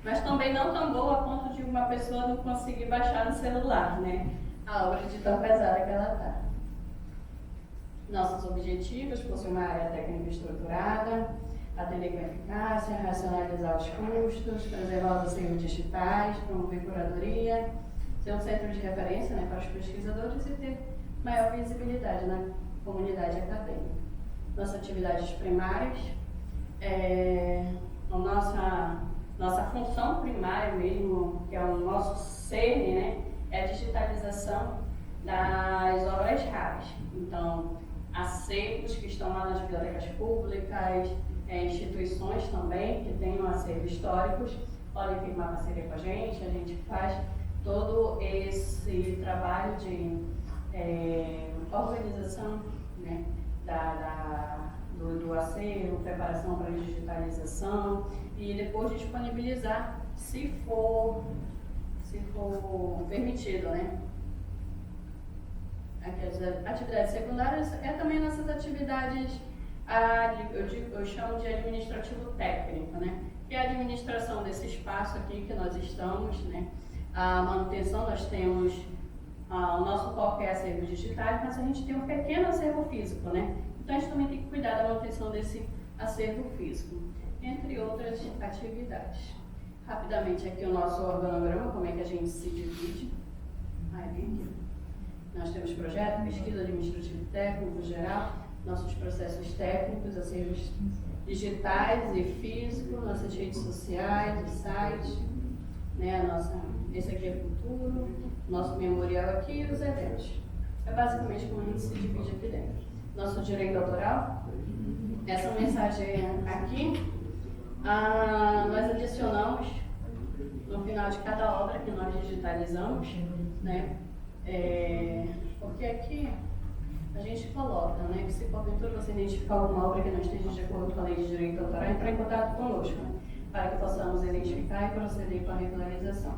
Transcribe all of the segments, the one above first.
mas também não tão boa a ponto de uma pessoa não conseguir baixar no celular, né? A obra de tão pesada que ela está. Nossos objetivos: possuir uma área técnica estruturada, atender com eficácia, racionalizar os custos, preservar os acervos digitais, promover curadoria, ser um centro de referência, né, para os pesquisadores e ter maior visibilidade na comunidade acadêmica. Nossas atividades primárias, a nossa função primária mesmo, que é o nosso cerne, né, é a digitalização das obras raras. Então, acervos que estão lá nas bibliotecas públicas, instituições também que tenham acervos históricos, podem firmar parceria com a gente faz todo esse trabalho de organização, né, do acervo, preparação para a digitalização e depois disponibilizar, se for permitido, né? As atividades secundárias também nossas atividades, eu chamo de administrativo técnico, né? Que é a administração desse espaço aqui que nós estamos, né? A manutenção, nós temos, o nosso foco é acervos digitais, mas a gente tem um pequeno acervo físico, né? Então a gente também tem que cuidar da manutenção desse acervo físico, entre outras atividades. Rapidamente aqui o nosso organograma, como é que a gente se divide. Aqui. Nós temos projeto, pesquisa, administrativo técnico, geral, nossos processos técnicos, acervos digitais e físicos, nossas redes sociais, o site, né, esse aqui é futuro, nosso memorial aqui e os eventos. É basicamente como a gente se divide aqui dentro. Nosso direito autoral, essa mensagem aqui, nós adicionamos no final de cada obra que nós digitalizamos, né? Porque aqui a gente coloca, né, que se porventura você identificar alguma obra que não esteja de acordo com a lei de direito autoral, entre em contato conosco, né, para que possamos identificar e proceder com a regularização.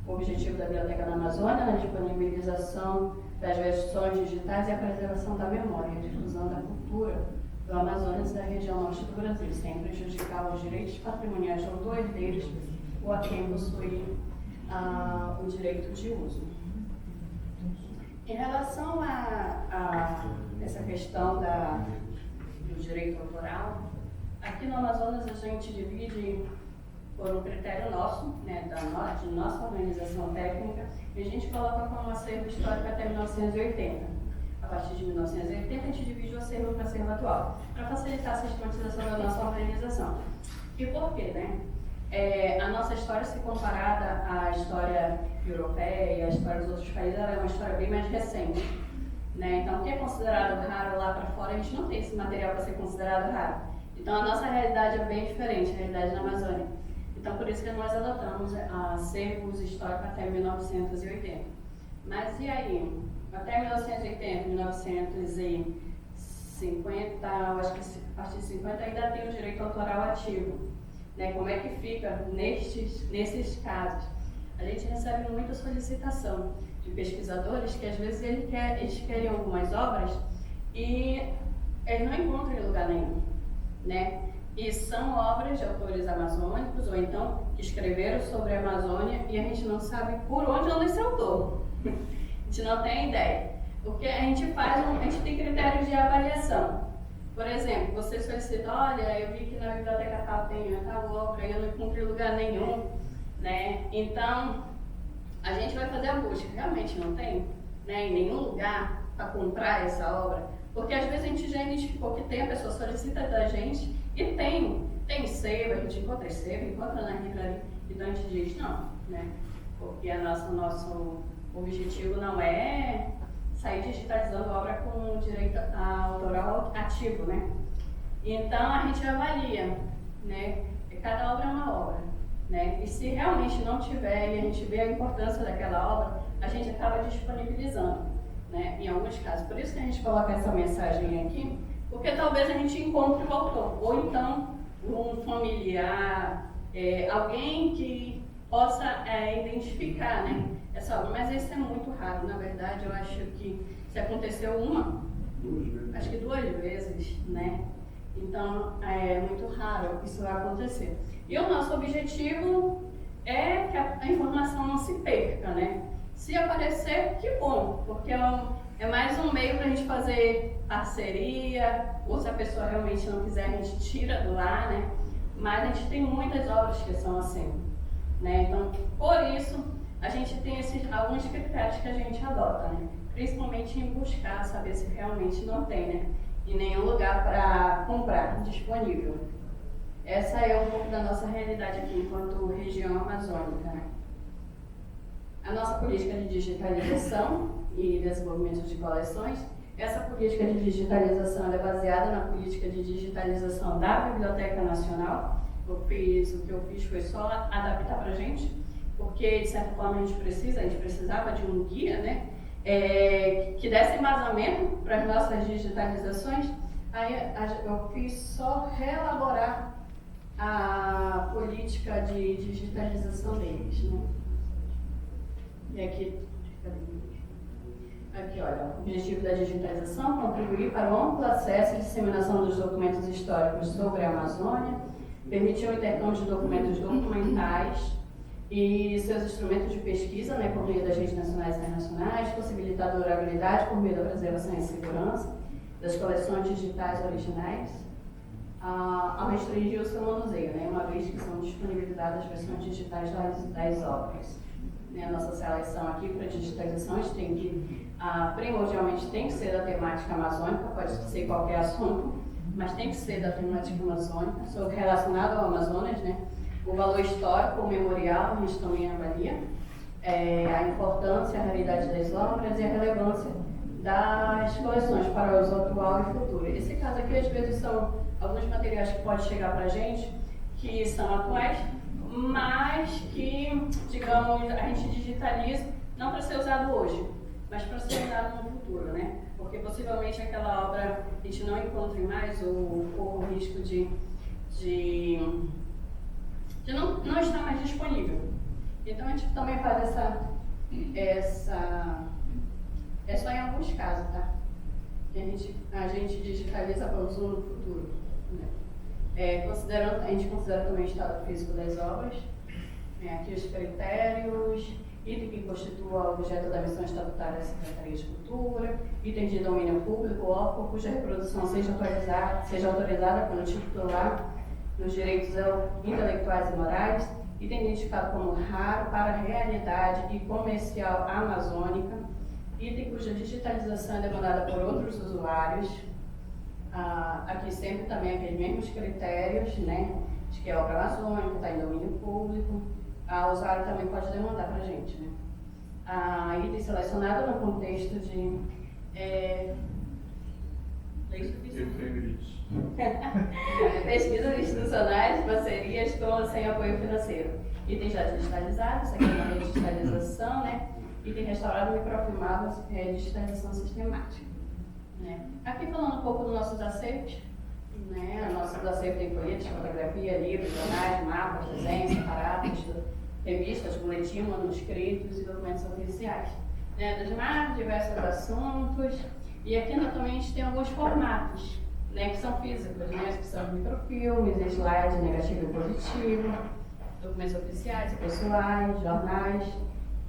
O objetivo da Biblioteca da Amazônia é a disponibilização das versões digitais e a preservação da memória e a difusão da cultura do Amazonas e da região norte do Brasil, sem prejudicar os direitos patrimoniais do herdeiros ou a quem possui o direito de uso. Em relação a essa questão do direito autoral, aqui no Amazonas a gente divide por um critério nosso, né, de nossa organização técnica, e a gente coloca como acervo histórico até 1980. A partir de 1980 a gente divide o acervo para acervo atual, para facilitar a sistematização da nossa organização. E por quê, né? A nossa história, se comparada à história europeia e à história dos outros países, ela é uma história bem mais recente, né? Então, o que é considerado raro lá para fora, a gente não tem esse material para ser considerado raro. Então, a nossa realidade é bem diferente, a realidade da Amazônia. Então, por isso que nós adotamos acervos históricos até 1980. Mas e aí? Até 1980, 1950, acho que a partir de 50 ainda tem o direito autoral ativo. Né? Como é que fica nesses casos? A gente recebe muita solicitação de pesquisadores que às vezes eles querem algumas obras e eles não encontram em lugar nenhum, né? E são obras de autores amazônicos ou então que escreveram sobre a Amazônia e a gente não sabe por onde anda esse autor. A gente não tem ideia. O que a gente faz, a gente tem critérios de avaliação. Por exemplo, você solicita, olha, eu vi que na biblioteca tal tem tal obra e eu não encontrei lugar nenhum, né? Então, a gente vai fazer a busca. Realmente não tem, né, em nenhum lugar para comprar essa obra? Porque às vezes a gente já identificou que tem, a pessoa solicita da gente e tem sebo, a gente encontra sebo, encontra na livraria, então a gente diz não, né? Porque nosso objetivo não é sair digitalizando obra com direito autoral ativo, né? Então a gente avalia, né? Cada obra é uma obra, né? E se realmente não tiver e a gente vê a importância daquela obra, a gente acaba disponibilizando, né? Em alguns casos. Por isso que a gente coloca essa mensagem aqui, porque talvez a gente encontre o autor, ou então um familiar, alguém que possa identificar, né, essa obra. Mas isso é muito raro, na verdade. Eu acho que se aconteceu acho que duas vezes, né? Então é muito raro isso vai acontecer. E o nosso objetivo é que a informação não se perca, né? Se aparecer, que bom, porque é mais um meio para a gente fazer parceria, ou se a pessoa realmente não quiser, a gente tira do ar, né? Mas a gente tem muitas obras que são assim, né? Então, por isso, a gente tem alguns critérios que a gente adota, né? Principalmente em buscar saber se realmente não tem, né? Em nenhum lugar para comprar disponível. Essa é um pouco da nossa realidade aqui enquanto região amazônica, né? A nossa política de digitalização e desenvolvimento de coleções, essa política de digitalização é baseada na política de digitalização da Biblioteca Nacional. O que eu fiz foi só adaptar para a gente, porque de certa forma a gente precisava de um guia, né? Que desse embasamento para as nossas digitalizações. Aí eu fiz só reelaborar a política de digitalização deles, né? E aqui, olha, o objetivo da digitalização é contribuir para o amplo acesso e disseminação dos documentos históricos sobre a Amazônia, permitir o intercâmbio de documentos documentais e seus instrumentos de pesquisa, né, por meio das redes nacionais e internacionais, possibilitar a durabilidade por meio da preservação e segurança das coleções digitais originais, ao restringir o seu manuseio, né, uma vez que são disponibilizadas as versões digitais das obras. A nossa seleção aqui para digitalização, a gente tem que, primordialmente, tem que ser da temática amazônica, pode ser qualquer assunto, mas tem que ser da temática amazônica, relacionado ao Amazonas, né? O valor histórico, o memorial, a gente também avalia, a importância, a raridade das obras e a relevância das coleções para o uso atual e futuro. Esse caso aqui, às vezes, são alguns materiais que podem chegar para a gente, que são atuais, mas que, digamos, a gente digitaliza não para ser usado hoje, mas para ser usado no futuro, né? Porque possivelmente aquela obra a gente não encontre mais ou corra o risco de não estar mais disponível. Então a gente também faz é só em alguns casos, tá? Que a gente digitaliza para uso no futuro, né? A gente considera também o estado físico das obras, aqui os critérios, item que constitua o objeto da missão estatutária da Secretaria de Cultura, itens de domínio público ou órgão cuja reprodução seja autorizada pelo titular dos direitos intelectuais e morais, item identificado como raro para a realidade e comercial amazônica, item cuja digitalização é demandada por outros usuários. Aqui sempre também aqueles mesmos critérios, né, de que é obra amazônica, está em domínio público. O usuário também pode demandar para a gente, né. Item selecionado no contexto de pesquisas institucionais, parcerias com ou sem apoio financeiro. Item já digitalizado, isso aqui é uma digitalização, né, item restaurado, microfilmado, digitalização sistemática. Aqui falando um pouco dos nossos acervos, né? Nossos acervos tem folhetos, fotografia, livros, jornais, mapas, desenhos separados, revistas, boletim, manuscritos e documentos oficiais, né? Dos mais diversos assuntos. E aqui também a gente tem alguns formatos, né? Que são físicos, né? Que são microfilmes, slides, negativo e positivo, documentos oficiais e pessoais, jornais,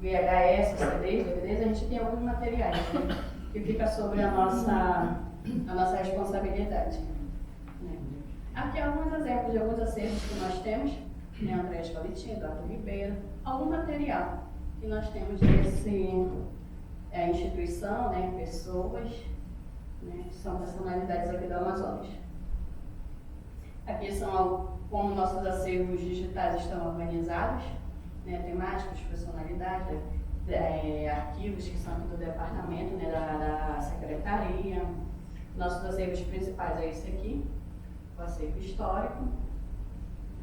VHS, CDs, DVDs. A gente tem alguns materiais, né? Que fica sobre a nossa responsabilidade, né? Aqui alguns exemplos de alguns acervos que nós temos, né? André Valentim, Eduardo Ribeiro, algum material que nós temos desse instituição, né? Pessoas, né? Que são personalidades aqui do Amazonas. Aqui são como nossos acervos digitais estão organizados, né? Temáticos, personalidades, arquivos que são aqui do departamento, né, da secretaria. Nossos acervos principais é esse aqui, o acervo histórico,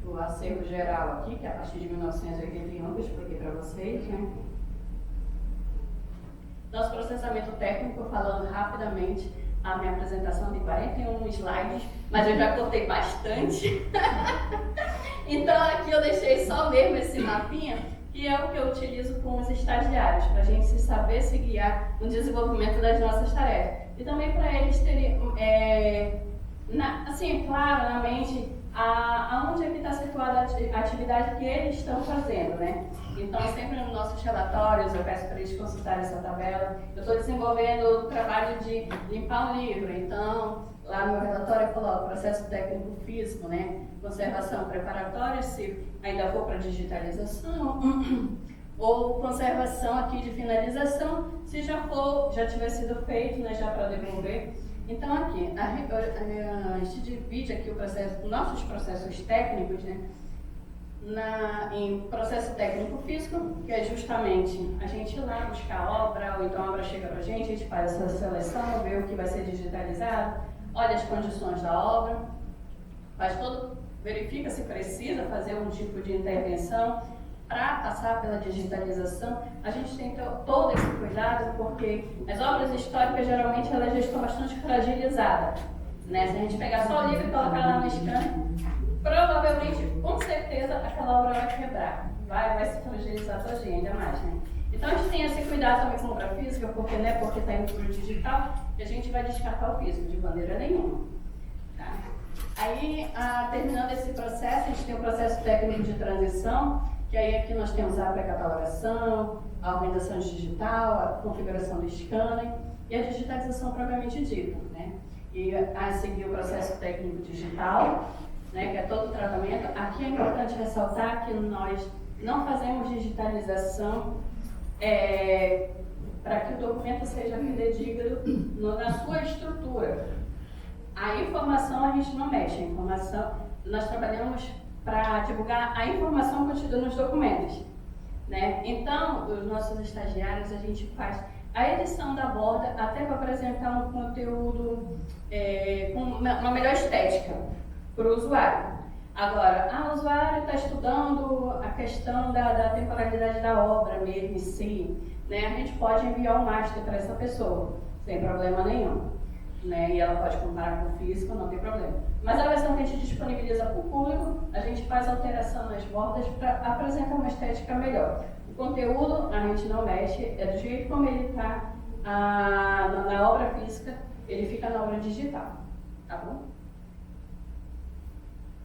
o acervo geral aqui, que é a partir de 1981, que eu expliquei para vocês, né. Nosso processamento técnico, falando rapidamente, a minha apresentação tem 41 slides, mas eu já cortei bastante. Então aqui eu deixei só mesmo esse mapinha, que é o que eu utilizo com os estagiários, para a gente saber se guiar no desenvolvimento das nossas tarefas. E também para eles terem, assim, claro, na mente, aonde é que está situada a atividade que eles estão fazendo, né? Então, sempre nos nossos relatórios, eu peço para eles consultarem essa tabela. Eu estou desenvolvendo o trabalho de limpar o livro, então, lá no meu relatório eu coloco processo técnico físico, né? Conservação preparatória, se ainda for para digitalização, ou conservação aqui de finalização, se já tiver sido feito, né, já para devolver. Então aqui, a gente divide aqui os nossos processos técnicos, né, em processo técnico físico, que é justamente a gente ir lá buscar a obra, ou então a obra chega para a gente faz essa seleção, vê o que vai ser digitalizado, olha as condições da obra, verifica se precisa fazer um tipo de intervenção para passar pela digitalização. A gente tem todo esse cuidado porque as obras históricas geralmente elas já estão bastante fragilizadas, né? Se a gente pegar só o livro e colocar lá no scanner, provavelmente, com certeza, aquela obra vai quebrar, vai se fragilizar todinha, ainda mais, né? Então a gente tem esse cuidado também com a obra física, porque não é porque está indo para o digital que a gente vai descartar o físico, de maneira nenhuma. Tá? Aí, terminando esse processo, a gente tem o processo técnico de transição, que aí aqui nós temos a pré-catalogação, a organização digital, a configuração do scanner e a digitalização propriamente dita, né? E a seguir o processo técnico digital, né, que é todo o tratamento. Aqui é importante ressaltar que nós não fazemos digitalização para que o documento seja fidedigno na sua estrutura. A informação a gente não mexe, a informação nós trabalhamos para divulgar a informação contida nos documentos, né? Então, os nossos estagiários, a gente faz a edição da borda até para apresentar um conteúdo com uma melhor estética para o usuário. Agora, o usuário está estudando a questão da temporalidade da obra mesmo em si, né? A gente pode enviar o master para essa pessoa, sem problema nenhum. Né, e ela pode comparar com o físico, não tem problema. Mas a versão que a gente disponibiliza para o público, a gente faz alteração nas bordas para apresentar uma estética melhor. O conteúdo a gente não mexe, é do jeito como ele está na obra física, ele fica na obra digital, tá bom?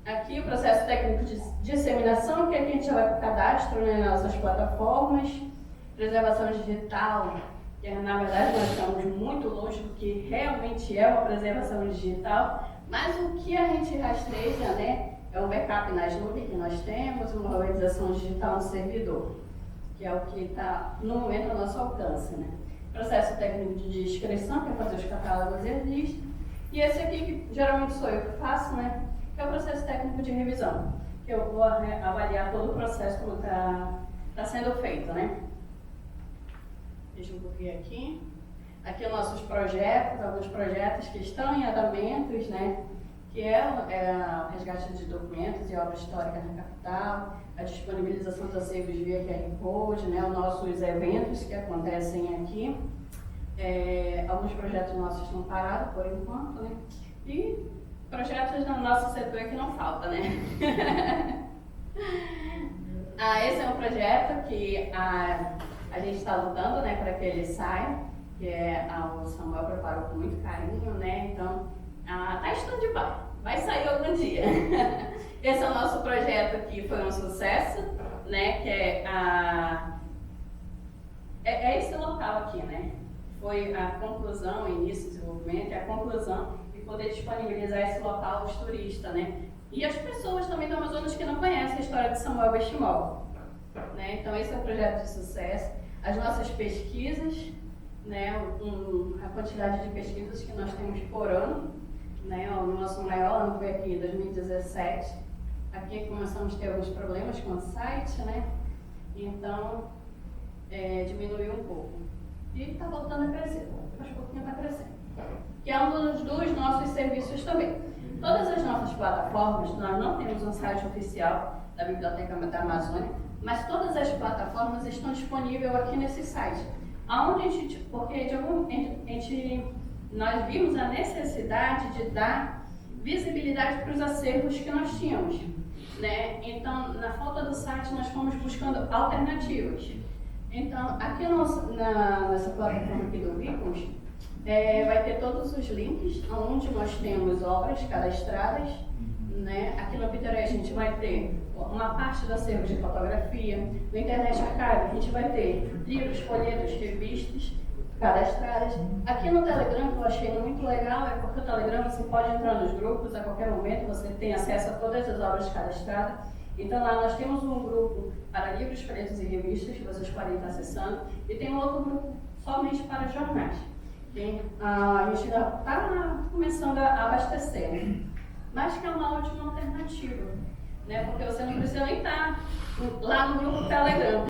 Aqui o processo técnico de disseminação, que aqui a gente já vai para o cadastro, né, nas nossas plataformas, preservação digital. Que na verdade nós estamos muito longe do que realmente é uma preservação digital, mas o que a gente rastreia, né, é um backup nas nuvens que nós temos, uma organização digital no servidor, que é o que está no momento ao nosso alcance, né. Processo técnico de descrição, que é fazer os catálogos e as listas, e esse aqui, que geralmente sou eu que faço, né, que é o processo técnico de revisão, que eu vou avaliar todo o processo como está sendo feito, né. Deixa eu ver aqui. Aqui os nossos projetos, alguns projetos que estão em andamentos, né? Que é o resgate de documentos e obras históricas na capital, a disponibilização dos acervos via QR Code, né? Os nossos eventos que acontecem aqui. Alguns projetos nossos estão parados por enquanto, né? E projetos no nosso setor que não falta, né? Esse é um projeto que a gente está lutando, né, para que ele saia, que o Samuel preparou com muito carinho, né, então tá em stand-by, vai sair algum dia. Esse é o nosso projeto que foi um sucesso, né, que é esse local aqui, né, foi a conclusão, o início do desenvolvimento e a conclusão de poder disponibilizar esse local aos turistas, né, e as pessoas também do Amazonas que não conhecem a história de Samuel Benchimol, né, então esse é o projeto de sucesso. As nossas pesquisas, né, a quantidade de pesquisas que nós temos por ano, né, o nosso maior ano foi aqui em 2017. Aqui começamos a ter alguns problemas com o site, né, então diminuiu um pouco. E está voltando a crescer, aos pouquinho está crescendo. Que é um dos nossos serviços também. Todas as nossas plataformas, nós não temos um site oficial da Biblioteca da Amazônia, mas todas as plataformas estão disponíveis aqui nesse site. Porque nós vimos a necessidade de dar visibilidade para os acervos que nós tínhamos, né? Então, na falta do site, nós fomos buscando alternativas. Então, aqui nessa plataforma aqui do Vicons, vai ter todos os links onde nós temos obras cadastradas, né? Aqui no Pinterest a gente vai ter uma parte do acervo de fotografia. No Internet Archive a gente vai ter livros, folhetos, revistas cadastradas. Aqui no Telegram, que eu achei muito legal, é porque o Telegram você pode entrar nos grupos a qualquer momento, você tem acesso a todas as obras cadastradas. Então lá nós temos um grupo para livros, folhetos e revistas, que vocês podem estar acessando, e tem um outro grupo somente para jornais. A gente ainda está começando a abastecer, mas que é uma ótima alternativa, né? Porque você não precisa nem estar lá no grupo Telegram.